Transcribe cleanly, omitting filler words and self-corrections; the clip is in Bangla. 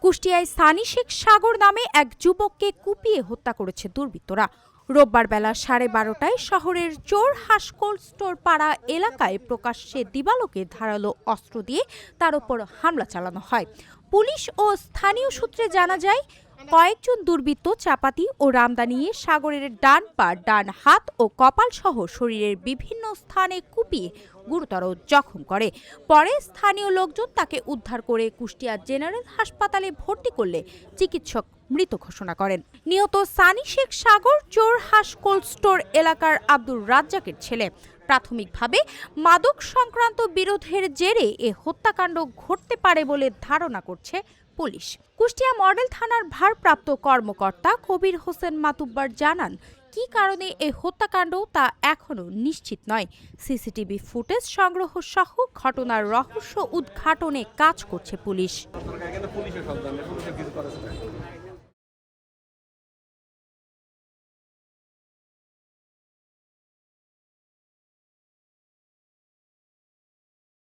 কুষ্টিয়ায় সানি শেখ সাগর নামে এক যুবককে কুপিয়ে হত্যা করেছে দুর্বৃত্তরা। রোববার বেলা 12:30টায় শহরের চোর হাঁস কোল্ড স্টোর পাড়া এলাকায় প্রকাশ্যে দিবালোকে ধারালো অস্ত্র দিয়ে তার উপর হামলা চালানো হয়। পুলিশ ও স্থানীয় সূত্রে জানা যায়, কয়েকজন দুর্বৃত্ত চাপাতি ও রামদা নিয়ে সাগরের ডান পা, ডান হাত ও কপাল সহ শরীরের বিভিন্ন স্থানে কুপিয়ে গুরুতর জখম করে। পরে স্থানীয় লোকজন তাকে উদ্ধার করে কুষ্টিয়া জেনারেল হাসপাতালে ভর্তি করলে চিকিৎসক মৃত ঘোষণা করেন। নিহত সানি শেখ সাগর চোর হাঁস কোল্ড স্টোর এলাকার আব্দুর রাজ্জাকের ছেলে। প্রাথমিকভাবে মাদক সংক্রান্ত বিরোধের জেরে এ হত্যাকাণ্ড ঘটতে পারে বলে ধারণা করছে পুলিশ। কুষ্টিয়া মডেল থানার ভারপ্রাপ্ত কর্মকর্তা কবির হোসেন মাতুব্বার জানান, কী কারণে এই হত্যাকাণ্ড তা এখনো নিশ্চিত নয়। সিসিটিভি ফুটেজ সংগ্রহ সহ ঘটনার রহস্য উদ্ঘাটনে কাজ করছে পুলিশ।